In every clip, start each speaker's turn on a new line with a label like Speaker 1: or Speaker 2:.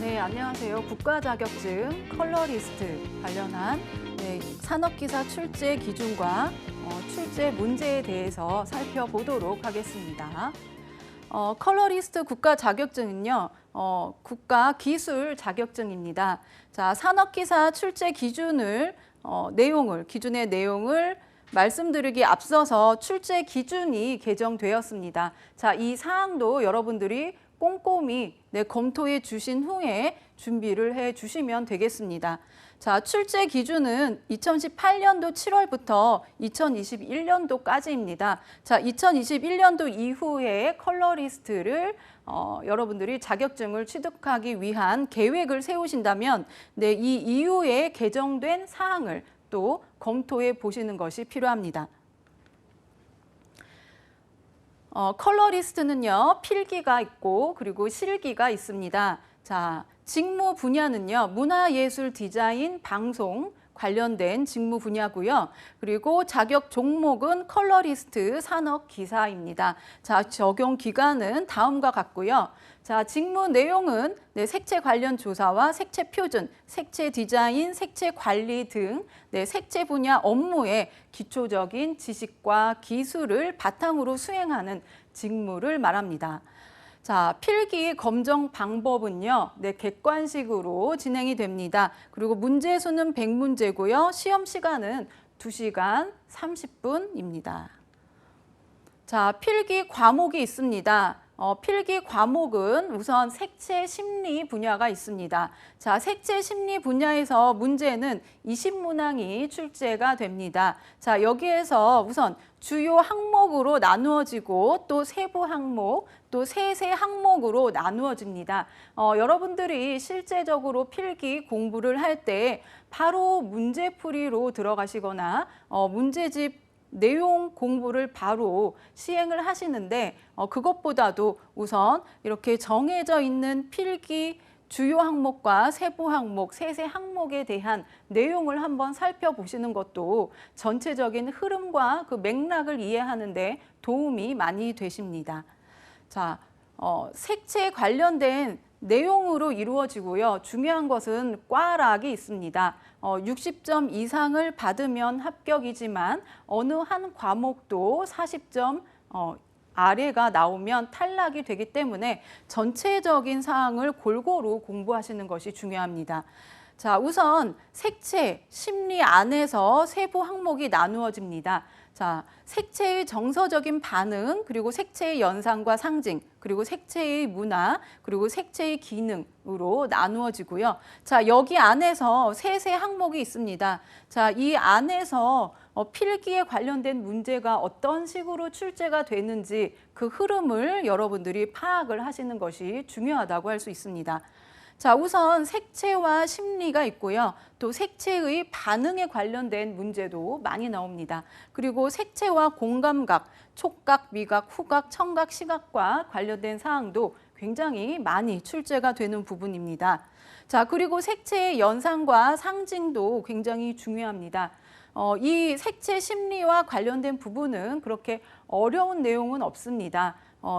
Speaker 1: 네, 안녕하세요. 국가자격증 컬러리스트 관련한 산업기사 출제 기준과 출제 문제에 대해서 살펴보도록 하겠습니다. 컬러리스트 국가자격증은요, 국가기술 자격증입니다. 자, 산업기사 출제 기준의 내용을 말씀드리기 앞서서 출제 기준이 개정되었습니다. 자, 이 사항도 여러분들이 꼼꼼히 검토해 주신 후에 준비를 해 주시면 되겠습니다. 자, 출제 기준은 2018년도 7월부터 2021년도까지입니다. 자, 2021년도 이후에 컬러리스트를 여러분들이 자격증을 취득하기 위한 계획을 세우신다면 이 이후에 개정된 사항을 또 검토해 보시는 것이 필요합니다. 컬러리스트는요, 필기가 있고 그리고 실기가 있습니다. 자, 직무 분야는요, 문화예술 디자인, 방송 관련된 직무 분야고요. 그리고 자격 종목은 컬러리스트 산업기사입니다. 자, 적용 기간은 다음과 같고요. 자, 직무 내용은 색채 관련 조사와 색채 표준, 색채 디자인, 색채 관리 등 색채 분야 업무의 기초적인 지식과 기술을 바탕으로 수행하는 직무를 말합니다. 자, 필기 검정 방법은요, 객관식으로 진행이 됩니다. 그리고 문제 수는 100문제고요. 시험 시간은 2시간 30분입니다. 자, 필기 과목이 있습니다. 필기 과목은 우선 색채 심리 분야가 있습니다. 자, 색채 심리 분야에서 문제는 20문항이 출제가 됩니다. 자, 여기에서 우선 주요 항목으로 나누어지고 또 세부 항목, 또 세세 항목으로 나누어집니다. 여러분들이 실제적으로 필기 공부를 할 때 바로 문제풀이로 들어가시거나 문제집 내용 공부를 바로 시행을 하시는데 그것보다도 우선 이렇게 정해져 있는 필기 주요 항목과 세부 항목, 세세 항목에 대한 내용을 한번 살펴보시는 것도 전체적인 흐름과 그 맥락을 이해하는 데 도움이 많이 되십니다. 자, 색채 관련된 내용으로 이루어지고요. 중요한 것은 꽈락이 있습니다. 60점 이상을 받으면 합격이지만 어느 한 과목도 40점 아래가 나오면 탈락이 되기 때문에 전체적인 사항을 골고루 공부하시는 것이 중요합니다. 자, 우선 색채, 심리 안에서 세부 항목이 나누어집니다. 자, 색채의 정서적인 반응, 그리고 색채의 연상과 상징, 그리고 색채의 문화, 그리고 색채의 기능으로 나누어지고요. 자, 여기 안에서 세세 항목이 있습니다. 자, 이 안에서 필기에 관련된 문제가 어떤 식으로 출제가 되는지 그 흐름을 여러분들이 파악을 하시는 것이 중요하다고 할 수 있습니다. 자, 우선 색채와 심리가 있고요. 또 색채의 반응에 관련된 문제도 많이 나옵니다. 그리고 색채와 공감각, 촉각, 미각, 후각, 청각, 시각과 관련된 사항도 굉장히 많이 출제가 되는 부분입니다. 자, 그리고 색채의 연상과 상징도 굉장히 중요합니다. 이 색채 심리와 관련된 부분은 그렇게 어려운 내용은 없습니다.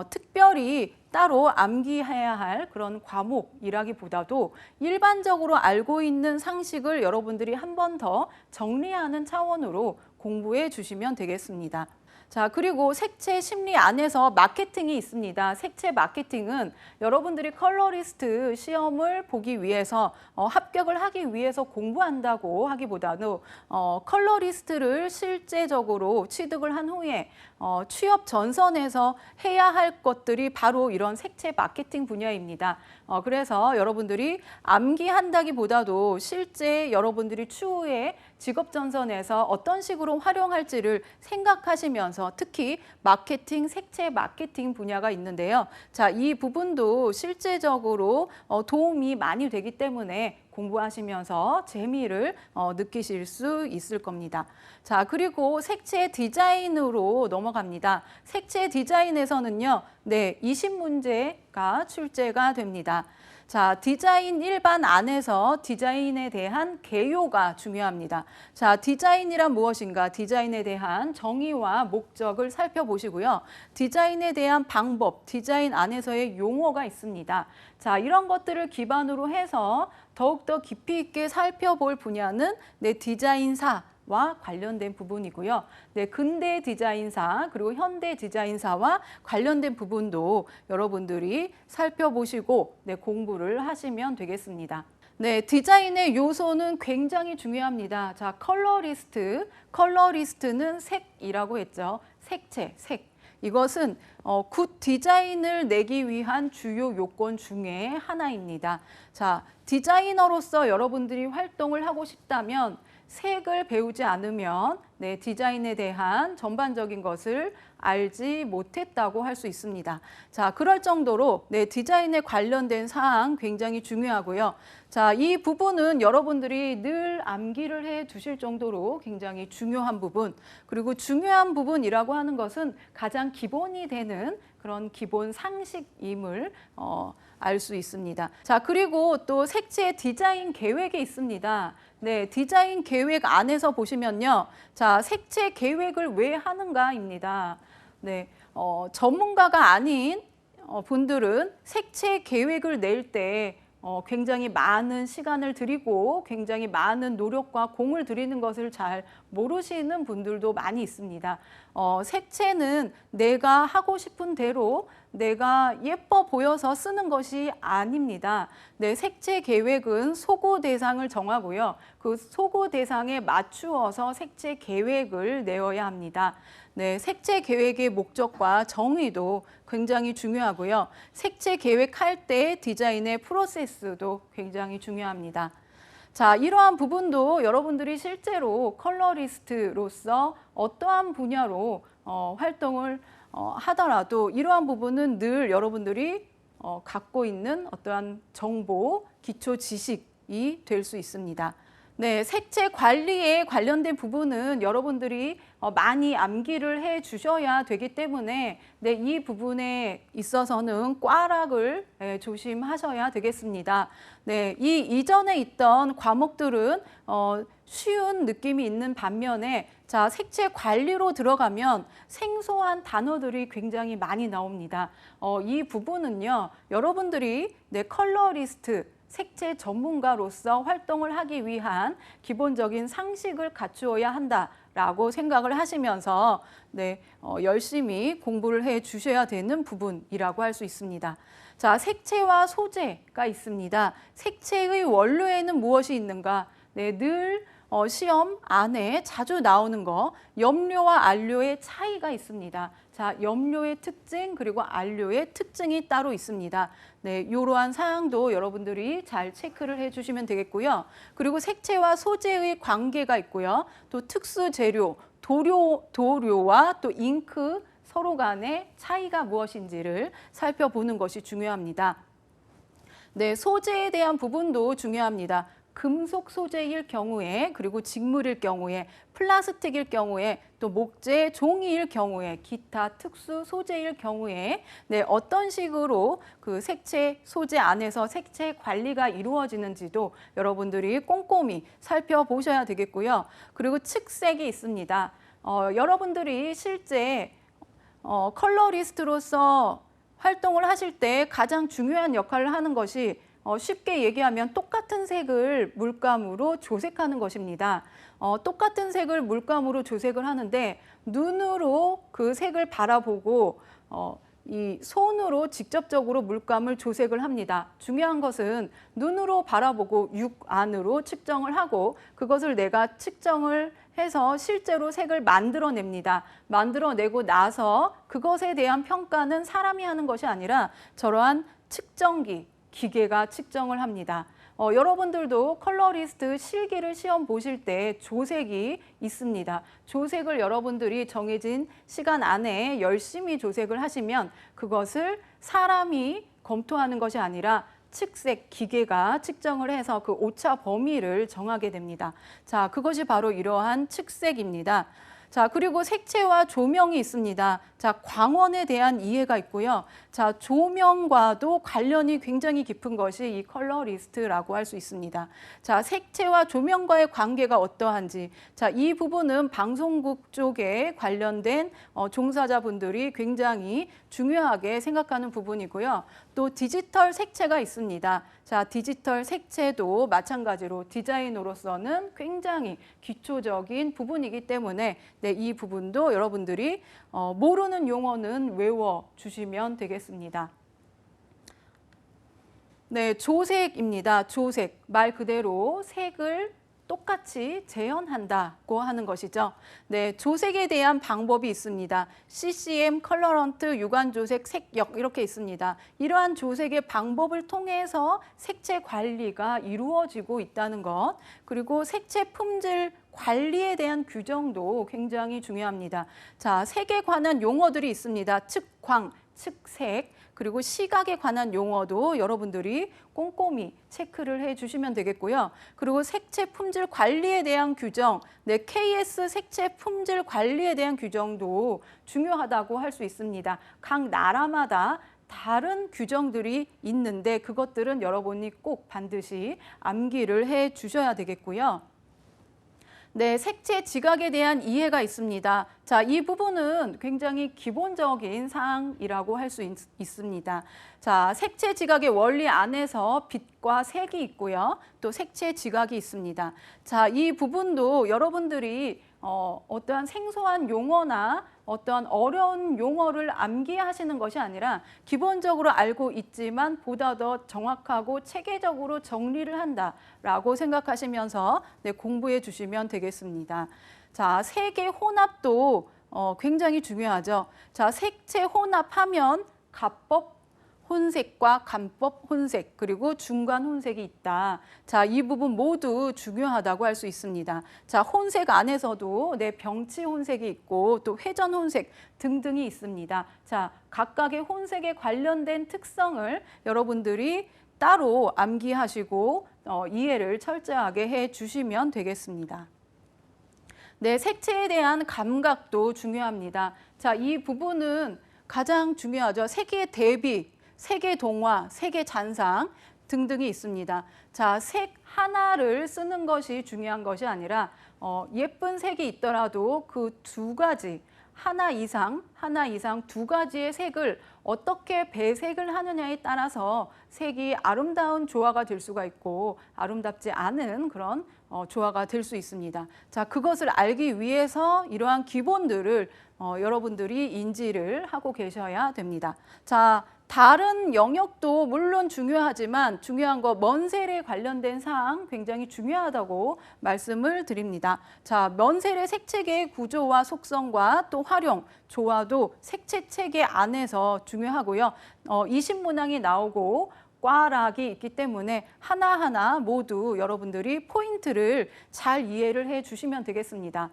Speaker 1: 특별히 따로 암기해야 할 그런 과목이라기보다도 일반적으로 알고 있는 상식을 여러분들이 한 번 더 정리하는 차원으로 공부해 주시면 되겠습니다. 자, 그리고 색채 심리 안에서 마케팅이 있습니다. 색채 마케팅은 여러분들이 컬러리스트 시험을 보기 위해서 합격을 하기 위해서 공부한다고 하기보다도 컬러리스트를 실제적으로 취득을 한 후에 취업 전선에서 해야 할 것들이 바로 이런 색채 마케팅 분야입니다. 그래서 여러분들이 암기한다기보다도 실제 여러분들이 추후에 직업 전선에서 어떤 식으로 활용할지를 생각하시면서 특히 마케팅, 색채 마케팅 분야가 있는데요. 자, 이 부분도 실제적으로 도움이 많이 되기 때문에 공부하시면서 재미를 느끼실 수 있을 겁니다. 자, 그리고 색채 디자인으로 넘어갑니다. 색채 디자인에서는요, 20문제가 출제가 됩니다. 자, 디자인 일반 안에서 디자인에 대한 개요가 중요합니다. 자, 디자인이란 무엇인가? 디자인에 대한 정의와 목적을 살펴보시고요. 디자인에 대한 방법, 디자인 안에서의 용어가 있습니다. 자, 이런 것들을 기반으로 해서 더욱더 깊이 있게 살펴볼 분야는 디자인사와 관련된 부분이고요. 근대 디자인사 그리고 현대 디자인사와 관련된 부분도 여러분들이 살펴보시고 공부를 하시면 되겠습니다. 디자인의 요소는 굉장히 중요합니다. 자, 컬러리스트는 색이라고 했죠. 색채, 색. 이것은 굿 디자인을 내기 위한 주요 요건 중에 하나입니다. 자, 디자이너로서 여러분들이 활동을 하고 싶다면 색을 배우지 않으면 디자인에 대한 전반적인 것을 알지 못했다고 할 수 있습니다. 자, 그럴 정도로 디자인에 관련된 사항 굉장히 중요하고요. 자, 이 부분은 여러분들이 늘 암기를 해 두실 정도로 굉장히 중요한 부분, 그리고 중요한 부분이라고 하는 것은 가장 기본이 되는 그런 기본 상식임을 알 수 있습니다. 자, 그리고 또 색채 디자인 계획이 있습니다. 디자인 계획 안에서 보시면요. 자, 색채 계획을 왜 하는가입니다. 전문가가 아닌 분들은 색채 계획을 낼 때 굉장히 많은 시간을 들이고 굉장히 많은 노력과 공을 들이는 것을 잘 모르시는 분들도 많이 있습니다. 색채는 내가 하고 싶은 대로 내가 예뻐 보여서 쓰는 것이 아닙니다. 색채 계획은 소구 대상을 정하고요. 그 소구 대상에 맞추어서 색채 계획을 내어야 합니다. 색채 계획의 목적과 정의도 굉장히 중요하고요. 색채 계획할 때 디자인의 프로세스도 굉장히 중요합니다. 자, 이러한 부분도 여러분들이 실제로 컬러리스트로서 어떠한 분야로 활동을 하더라도 이러한 부분은 늘 여러분들이 갖고 있는 어떠한 정보, 기초 지식이 될 수 있습니다. 색채 관리에 관련된 부분은 여러분들이 많이 암기를 해 주셔야 되기 때문에 이 부분에 있어서는 꽈락을 조심하셔야 되겠습니다. 이 이전에 있던 과목들은 쉬운 느낌이 있는 반면에 자, 색채 관리로 들어가면 생소한 단어들이 굉장히 많이 나옵니다. 이 부분은요, 여러분들이 컬러리스트, 색채 전문가로서 활동을 하기 위한 기본적인 상식을 갖추어야 한다라고 생각을 하시면서 열심히 공부를 해 주셔야 되는 부분이라고 할 수 있습니다. 자, 색채와 소재가 있습니다. 색채의 원료에는 무엇이 있는가? 늘 시험 안에 자주 나오는 거, 염료와 안료의 차이가 있습니다. 자, 염료의 특징 그리고 안료의 특징이 따로 있습니다. 이러한 사항도 여러분들이 잘 체크를 해주시면 되겠고요. 그리고 색채와 소재의 관계가 있고요. 또 특수 재료, 도료와 또 잉크 서로 간의 차이가 무엇인지를 살펴보는 것이 중요합니다. 소재에 대한 부분도 중요합니다. 금속 소재일 경우에, 그리고 직물일 경우에, 플라스틱일 경우에, 또 목재, 종이일 경우에, 기타 특수 소재일 경우에 어떤 식으로 그 색채 소재 안에서 색채 관리가 이루어지는지도 여러분들이 꼼꼼히 살펴보셔야 되겠고요. 그리고 측색이 있습니다. 여러분들이 실제 컬러리스트로서 활동을 하실 때 가장 중요한 역할을 하는 것이 쉽게 얘기하면 똑같은 색을 물감으로 조색하는 것입니다. 똑같은 색을 물감으로 조색을 하는데 눈으로 그 색을 바라보고 이 손으로 직접적으로 물감을 조색을 합니다. 중요한 것은 눈으로 바라보고 육안으로 측정을 하고 그것을 내가 측정을 해서 실제로 색을 만들어냅니다. 만들어내고 나서 그것에 대한 평가는 사람이 하는 것이 아니라 저러한 측정기, 기계가 측정을 합니다. 여러분들도 컬러리스트 실기를 시험 보실 때 조색이 있습니다. 조색을 여러분들이 정해진 시간 안에 열심히 조색을 하시면 그것을 사람이 검토하는 것이 아니라 측색 기계가 측정을 해서 그 오차 범위를 정하게 됩니다. 자, 그것이 바로 이러한 측색입니다. 자, 그리고 색채와 조명이 있습니다. 자, 광원에 대한 이해가 있고요. 자, 조명과도 관련이 굉장히 깊은 것이 이 컬러 리스트라고 할 수 있습니다. 자, 색채와 조명과의 관계가 어떠한지. 자, 이 부분은 방송국 쪽에 관련된 종사자분들이 굉장히 중요하게 생각하는 부분이고요. 또 디지털 색채가 있습니다. 자, 디지털 색채도 마찬가지로 디자인으로서는 굉장히 기초적인 부분이기 때문에 네, 이 부분도 여러분들이 모르는 용어는 외워주시면 되겠습니다. 네, 조색입니다. 조색, 말 그대로 색을 똑같이 재현한다고 하는 것이죠. 네, 조색에 대한 방법이 있습니다. CCM, 컬러런트, 유관조색, 색역 이렇게 있습니다. 이러한 조색의 방법을 통해서 색채 관리가 이루어지고 있다는 것, 그리고 색채 품질 관리에 대한 규정도 굉장히 중요합니다. 자, 색에 관한 용어들이 있습니다. 측광, 측색, 그리고 시각에 관한 용어도 여러분들이 꼼꼼히 체크를 해주시면 되겠고요. 그리고 색채 품질 관리에 대한 규정, 네, KS 색채 품질 관리에 대한 규정도 중요하다고 할 수 있습니다. 각 나라마다 다른 규정들이 있는데 그것들은 여러분이 꼭 반드시 암기를 해 주셔야 되겠고요. 네, 색채 지각에 대한 이해가 있습니다. 자, 이 부분은 굉장히 기본적인 사항이라고 할 수 있습니다. 자, 색채 지각의 원리 안에서 빛과 색이 있고요. 또 색채 지각이 있습니다. 자, 이 부분도 여러분들이 어떠한 생소한 용어나 어떠한 어려운 용어를 암기하시는 것이 아니라 기본적으로 알고 있지만 보다 더 정확하고 체계적으로 정리를 한다라고 생각하시면서 네, 공부해 주시면 되겠습니다. 자, 색의 혼합도 굉장히 중요하죠. 자, 색채 혼합하면 갑법 혼색과 간법 혼색 그리고 중간 혼색이 있다. 자, 이 부분 모두 중요하다고 할 수 있습니다. 자, 혼색 안에서도 병치 혼색이 있고 또 회전 혼색 등등이 있습니다. 자, 각각의 혼색에 관련된 특성을 여러분들이 따로 암기하시고 이해를 철저하게 해 주시면 되겠습니다. 네, 색채에 대한 감각도 중요합니다. 자, 이 부분은 가장 중요하죠. 색의 대비, 색의 동화, 색의 잔상 등등이 있습니다. 자, 색 하나를 쓰는 것이 중요한 것이 아니라 예쁜 색이 있더라도 그 두 가지, 하나 이상 두 가지의 색을 어떻게 배색을 하느냐에 따라서 색이 아름다운 조화가 될 수가 있고 아름답지 않은 그런 조화가 될 수 있습니다. 자, 그것을 알기 위해서 이러한 기본들을 여러분들이 인지를 하고 계셔야 됩니다. 자, 다른 영역도 물론 중요하지만 중요한 거 먼셀에 관련된 사항 굉장히 중요하다고 말씀을 드립니다. 자, 먼셀의 색채계의 구조와 속성과 또 활용, 조화도 색채 체계 안에서 중요하고요. 20문항이 나오고 꽈락이 있기 때문에 하나하나 모두 여러분들이 포인트를 잘 이해를 해 주시면 되겠습니다.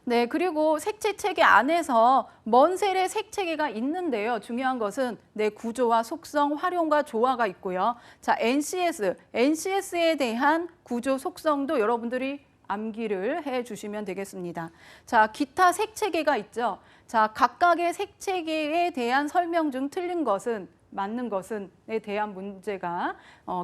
Speaker 1: 네, 그리고 색채 체계 안에서 먼셀의 색체계가 있는데요. 중요한 것은 구조와 속성, 활용과 조화가 있고요. 자, NCS에 대한 구조, 속성도 여러분들이 암기를 해 주시면 되겠습니다. 자, 기타 색체계가 있죠. 자, 각각의 색체계에 대한 설명 중 틀린 것은 맞는 것은에 대한 문제가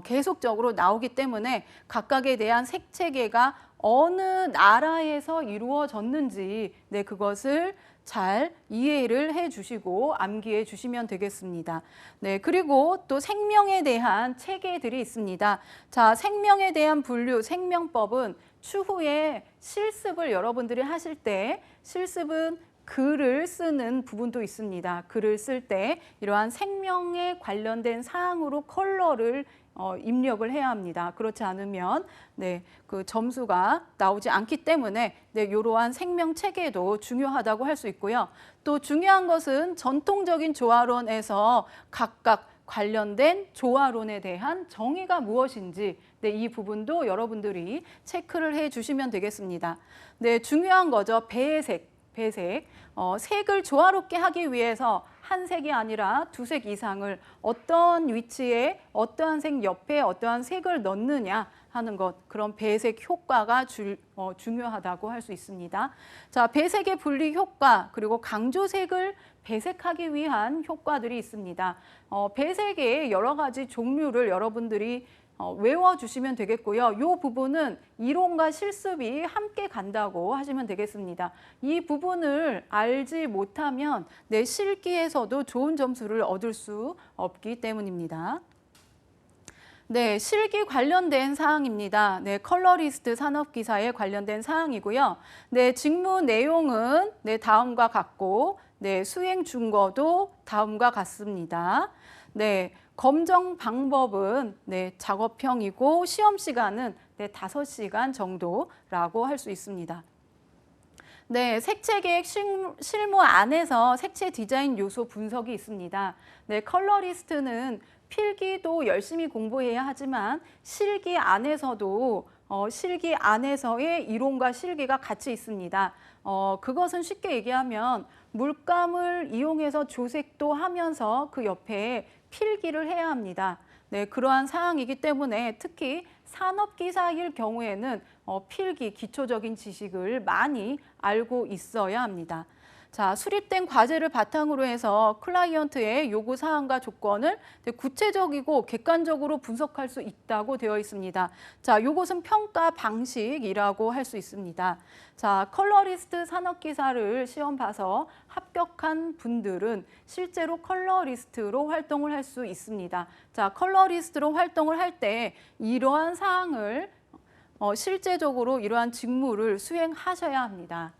Speaker 1: 계속적으로 나오기 때문에 각각에 대한 색체계가 어느 나라에서 이루어졌는지 그것을 잘 이해를 해 주시고 암기해 주시면 되겠습니다. 네, 그리고 또 생명에 대한 체계들이 있습니다. 자, 생명에 대한 분류, 생명법은 추후에 실습을 여러분들이 하실 때 실습은 글을 쓰는 부분도 있습니다. 글을 쓸 때 이러한 생명에 관련된 사항으로 컬러를 입력을 해야 합니다. 그렇지 않으면 그 점수가 나오지 않기 때문에 이러한 생명 체계도 중요하다고 할 수 있고요. 또 중요한 것은 전통적인 조화론에서 각각 관련된 조화론에 대한 정의가 무엇인지 이 부분도 여러분들이 체크를 해 주시면 되겠습니다. 네, 중요한 거죠. 배색. 색을 조화롭게 하기 위해서 한 색이 아니라 두 색 이상을 어떤 위치에 어떠한 색 옆에 어떠한 색을 넣느냐 하는 것, 그런 배색 효과가 중요하다고 할 수 있습니다. 자, 배색의 분리 효과, 그리고 강조색을 배색하기 위한 효과들이 있습니다. 배색의 여러 가지 종류를 여러분들이 외워주시면 되겠고요. 이 부분은 이론과 실습이 함께 간다고 하시면 되겠습니다. 이 부분을 알지 못하면 내 실기에서도 좋은 점수를 얻을 수 없기 때문입니다. 네, 실기 관련된 사항입니다. 네, 컬러리스트 산업기사에 관련된 사항이고요. 네, 직무 내용은 다음과 같고, 수행 준거도 다음과 같습니다. 네, 검정 방법은 작업형이고 시험 시간은 5시간 정도라고 할 수 있습니다. 네, 색채 계획 실무 안에서 색채 디자인 요소 분석이 있습니다. 네, 컬러리스트는 필기도 열심히 공부해야 하지만 실기 안에서도 실기 안에서의 이론과 실기가 같이 있습니다. 그것은 쉽게 얘기하면 물감을 이용해서 조색도 하면서 그 옆에 필기를 해야 합니다. 네, 그러한 사항이기 때문에 특히 산업기사일 경우에는 필기, 기초적인 지식을 많이 알고 있어야 합니다. 자, 수립된 과제를 바탕으로 해서 클라이언트의 요구 사항과 조건을 구체적이고 객관적으로 분석할 수 있다고 되어 있습니다. 자, 요것은 평가 방식이라고 할 수 있습니다. 자, 컬러리스트 산업기사를 시험 봐서 합격한 분들은 실제로 컬러리스트로 활동을 할 수 있습니다. 자, 컬러리스트로 활동을 할 때 이러한 사항을 실제적으로 이러한 직무를 수행하셔야 합니다.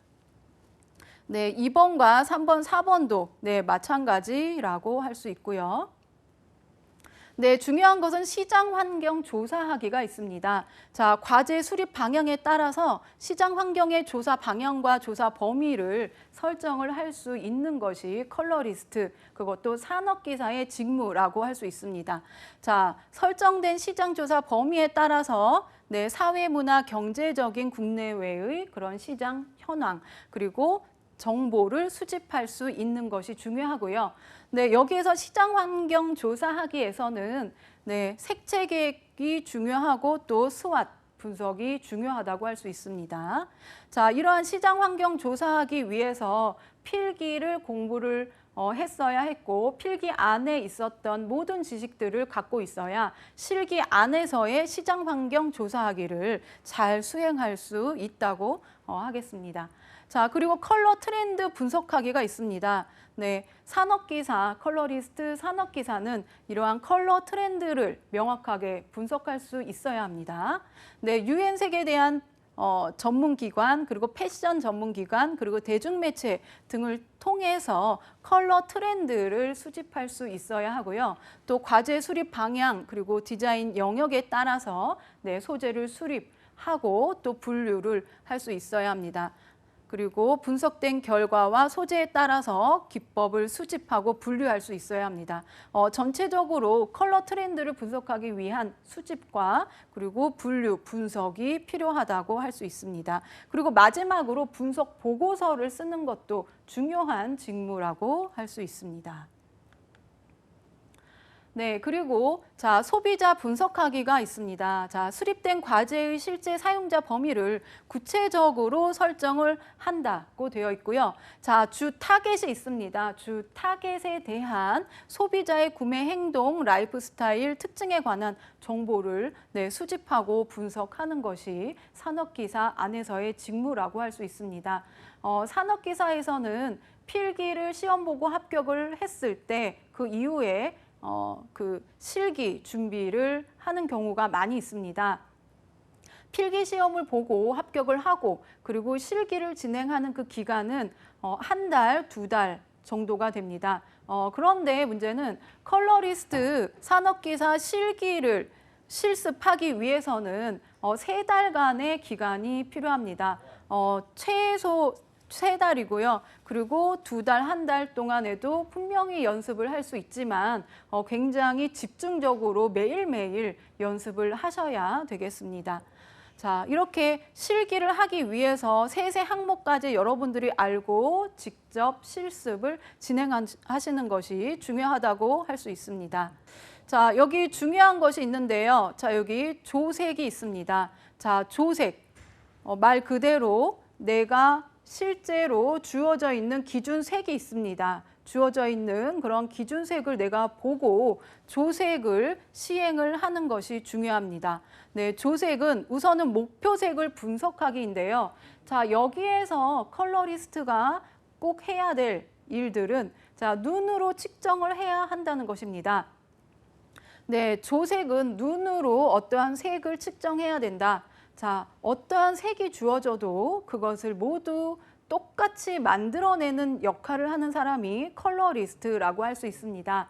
Speaker 1: 네, 2번과 3번, 4번도 마찬가지라고 할 수 있고요. 네, 중요한 것은 시장 환경 조사하기가 있습니다. 자, 과제 수립 방향에 따라서 시장 환경의 조사 방향과 조사 범위를 설정을 할 수 있는 것이 컬러리스트, 그것도 산업기사의 직무라고 할 수 있습니다. 자, 설정된 시장 조사 범위에 따라서 사회, 문화, 경제적인 국내외의 그런 시장 현황, 그리고 정보를 수집할 수 있는 것이 중요하고요. 네, 여기에서 시장 환경 조사하기에서는 색채 계획이 중요하고 또 스왓 분석이 중요하다고 할 수 있습니다. 자, 이러한 시장 환경 조사하기 위해서 필기를 공부를 했어야 했고 필기 안에 있었던 모든 지식들을 갖고 있어야 실기 안에서의 시장 환경 조사하기를 잘 수행할 수 있다고 하겠습니다. 자, 그리고 컬러 트렌드 분석하기가 있습니다. 네, 산업기사, 컬러리스트 산업기사는 이러한 컬러 트렌드를 명확하게 분석할 수 있어야 합니다. 네, 유엔색에 대한 전문기관, 그리고 패션 전문기관, 그리고 대중매체 등을 통해서 컬러 트렌드를 수집할 수 있어야 하고요. 또 과제 수립 방향, 그리고 디자인 영역에 따라서 소재를 수립하고 또 분류를 할 수 있어야 합니다. 그리고 분석된 결과와 소재에 따라서 기법을 수집하고 분류할 수 있어야 합니다. 전체적으로 컬러 트렌드를 분석하기 위한 수집과 그리고 분류, 분석이 필요하다고 할 수 있습니다. 그리고 마지막으로 분석 보고서를 쓰는 것도 중요한 직무라고 할 수 있습니다. 네, 그리고 자, 소비자 분석하기가 있습니다. 자, 수립된 과제의 실제 사용자 범위를 구체적으로 설정을 한다고 되어 있고요. 자, 주 타겟이 있습니다. 주 타겟에 대한 소비자의 구매 행동, 라이프 스타일 특징에 관한 정보를 수집하고 분석하는 것이 산업기사 안에서의 직무라고 할 수 있습니다. 산업기사에서는 필기를 시험 보고 합격을 했을 때 그 이후에 그 실기 준비를 하는 경우가 많이 있습니다. 필기 시험을 보고 합격을 하고 그리고 실기를 진행하는 그 기간은 한 달, 2달 정도가 됩니다. 그런데 문제는 컬러리스트 산업기사 실기를 실습하기 위해서는 3달간의 기간이 필요합니다. 최소 3달이고요. 그리고 2달, 1달 동안에도 분명히 연습을 할 수 있지만 굉장히 집중적으로 매일매일 연습을 하셔야 되겠습니다. 자, 이렇게 실기를 하기 위해서 세세 항목까지 여러분들이 알고 직접 실습을 진행하시는 것이 중요하다고 할 수 있습니다. 자, 여기 중요한 것이 있는데요. 자, 여기 조색이 있습니다. 자, 조색. 말 그대로 내가 실제로 주어져 있는 기준색이 있습니다. 주어져 있는 그런 기준색을 내가 보고 조색을 시행을 하는 것이 중요합니다. 네, 조색은 우선은 목표색을 분석하기인데요. 자, 여기에서 컬러리스트가 꼭 해야 될 일들은 자, 눈으로 측정을 해야 한다는 것입니다. 네, 조색은 눈으로 어떠한 색을 측정해야 된다. 자, 어떠한 색이 주어져도 그것을 모두 똑같이 만들어내는 역할을 하는 사람이 컬러리스트라고 할 수 있습니다.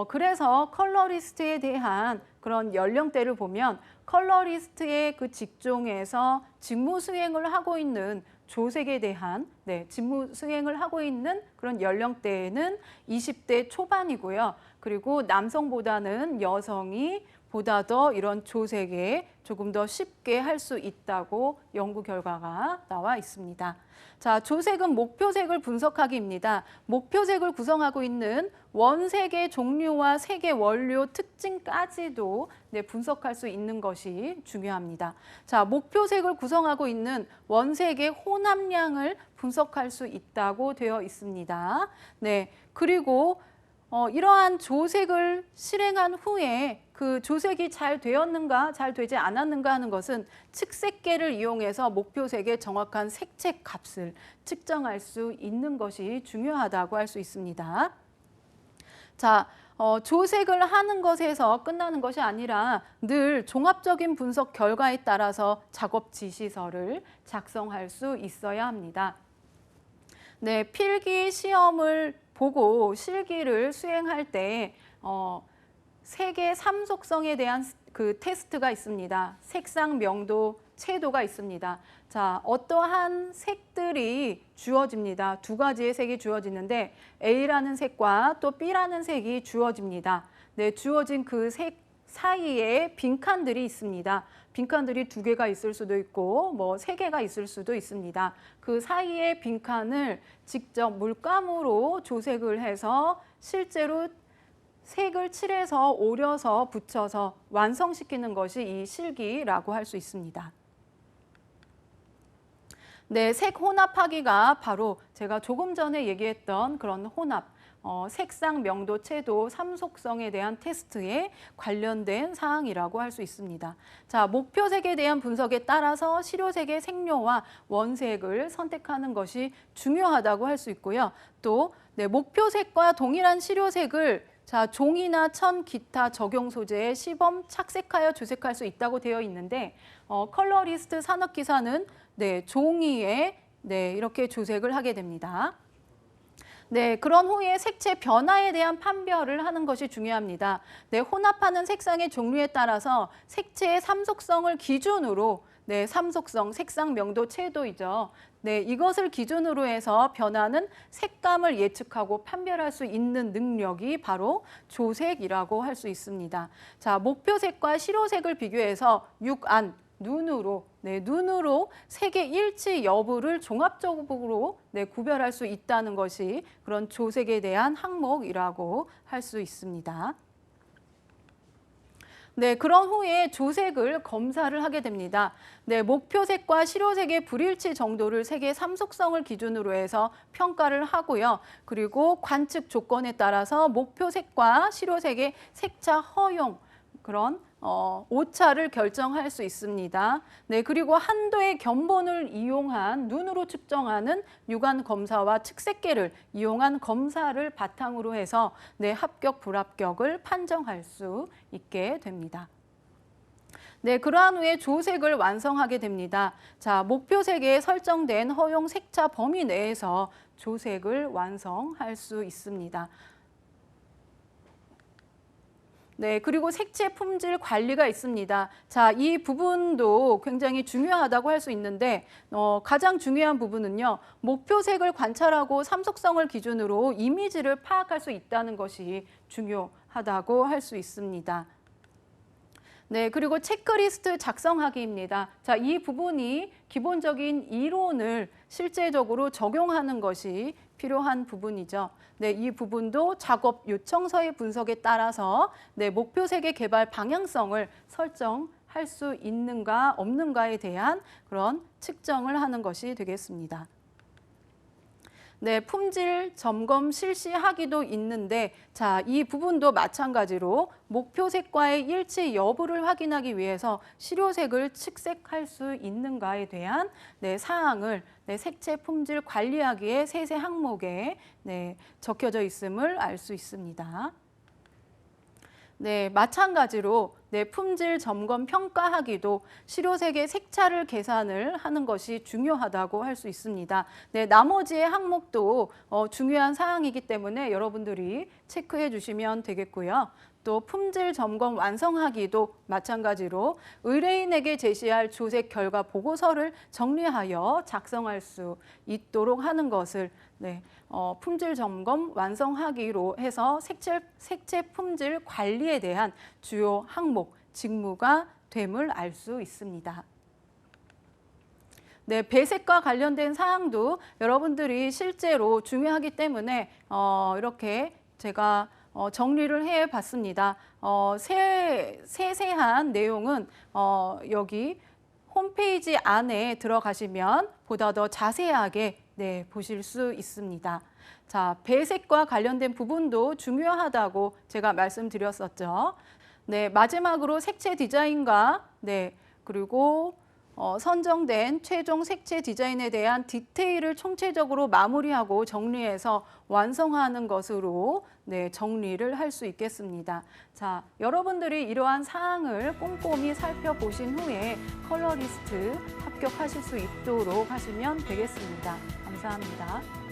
Speaker 1: 그래서 컬러리스트에 대한 그런 연령대를 보면 컬러리스트의 그 직종에서 직무 수행을 하고 있는 조색에 대한 직무 수행을 하고 있는 그런 연령대에는 20대 초반이고요. 그리고 남성보다는 여성이 보다 더 이런 조색에 조금 더 쉽게 할 수 있다고 연구 결과가 나와 있습니다. 자, 조색은 목표색을 분석하기입니다. 목표색을 구성하고 있는 원색의 종류와 색의 원료 특징까지도 분석할 수 있는 것이 중요합니다. 자, 목표색을 구성하고 있는 원색의 혼합량을 분석할 수 있다고 되어 있습니다. 네, 그리고 이러한 조색을 실행한 후에 그 조색이 잘 되었는가, 잘 되지 않았는가 하는 것은 측색계를 이용해서 목표색의 정확한 색채 값을 측정할 수 있는 것이 중요하다고 할 수 있습니다. 자, 조색을 하는 것에서 끝나는 것이 아니라 늘 종합적인 분석 결과에 따라서 작업 지시서를 작성할 수 있어야 합니다. 네, 필기 시험을 보고 실기를 수행할 때 색의 삼속성에 대한 그 테스트가 있습니다. 색상, 명도, 채도가 있습니다. 자, 어떠한 색들이 주어집니다. 두 가지의 색이 주어지는데 A라는 색과 또 B라는 색이 주어집니다. 네, 주어진 그 색 사이에 빈칸들이 있습니다. 빈칸들이 2개가 있을 수도 있고 뭐 3개가 있을 수도 있습니다. 그 사이에 빈칸을 직접 물감으로 조색을 해서 실제로 색을 칠해서 오려서 붙여서 완성시키는 것이 이 실기라고 할 수 있습니다. 네, 색 혼합하기가 바로 제가 조금 전에 얘기했던 그런 혼합, 색상, 명도, 채도, 삼속성에 대한 테스트에 관련된 사항이라고 할 수 있습니다. 자, 목표색에 대한 분석에 따라서 실효색의 색료와 원색을 선택하는 것이 중요하다고 할 수 있고요. 또 목표색과 동일한 실효색을 자, 종이나 천, 기타 적용 소재에 시범 착색하여 조색할 수 있다고 되어 있는데 컬러리스트 산업기사는 종이에 이렇게 조색을 하게 됩니다. 네, 그런 후에 색채 변화에 대한 판별을 하는 것이 중요합니다. 혼합하는 색상의 종류에 따라서 색채의 삼속성을 기준으로 삼속성, 색상, 명도, 채도이죠. 이것을 기준으로 해서 변하는 색감을 예측하고 판별할 수 있는 능력이 바로 조색이라고 할 수 있습니다. 자, 목표색과 실효색을 비교해서 육안, 눈으로 색의 일치 여부를 종합적으로 구별할 수 있다는 것이 그런 조색에 대한 항목이라고 할 수 있습니다. 네, 그런 후에 조색을 검사를 하게 됩니다. 목표색과 실효색의 불일치 정도를 색의 삼속성을 기준으로 해서 평가를 하고요. 그리고 관측 조건에 따라서 목표색과 실효색의 색차 허용, 그런 오차를 결정할 수 있습니다. 그리고 한도의 견본을 이용한 눈으로 측정하는 육안 검사와 측색계를 이용한 검사를 바탕으로 해서 합격, 불합격을 판정할 수 있게 됩니다. 그러한 후에 조색을 완성하게 됩니다. 자, 목표색에 설정된 허용 색차 범위 내에서 조색을 완성할 수 있습니다. 그리고 색채 품질 관리가 있습니다. 자, 이 부분도 굉장히 중요하다고 할 수 있는데 가장 중요한 부분은요. 목표색을 관찰하고 삼속성을 기준으로 이미지를 파악할 수 있다는 것이 중요하다고 할 수 있습니다. 네, 그리고 체크리스트 작성하기입니다. 자, 이 부분이 기본적인 이론을 실제적으로 적용하는 것이 필요한 부분이죠. 네, 이 부분도 작업 요청서의 분석에 따라서 네, 목표 세계 개발 방향성을 설정할 수 있는가 없는가에 대한 그런 측정을 하는 것이 되겠습니다. 네, 품질 점검 실시하기도 있는데 자, 이 부분도 마찬가지로 목표색과의 일치 여부를 확인하기 위해서 실효색을 측색할 수 있는가에 대한 네, 사항을 네, 색채 품질 관리하기의 세세 항목에 네, 적혀져 있음을 알 수 있습니다. 네, 마찬가지로 네, 품질 점검 평가하기도 실효색의 색차를 계산을 하는 것이 중요하다고 할 수 있습니다. 네, 나머지의 항목도 중요한 사항이기 때문에 여러분들이 체크해 주시면 되겠고요. 또 품질 점검 완성하기도 마찬가지로 의뢰인에게 제시할 조색 결과 보고서를 정리하여 작성할 수 있도록 하는 것을 네, 품질 점검 완성하기로 해서 색채 품질 관리에 대한 주요 항목, 직무가 됨을 알 수 있습니다. 네, 배색과 관련된 사항도 여러분들이 실제로 중요하기 때문에 이렇게 제가 정리를 해봤습니다. 세세한 내용은 여기 홈페이지 안에 들어가시면 보다 더 자세하게 네, 보실 수 있습니다. 자, 배색과 관련된 부분도 중요하다고 제가 말씀드렸었죠. 네, 마지막으로 색채 디자인과 네, 그리고 선정된 최종 색채 디자인에 대한 디테일을 총체적으로 마무리하고 정리해서 완성하는 것으로 네, 정리를 할 수 있겠습니다. 자, 여러분들이 이러한 사항을 꼼꼼히 살펴보신 후에 컬러리스트 합격하실 수 있도록 하시면 되겠습니다. 감사합니다.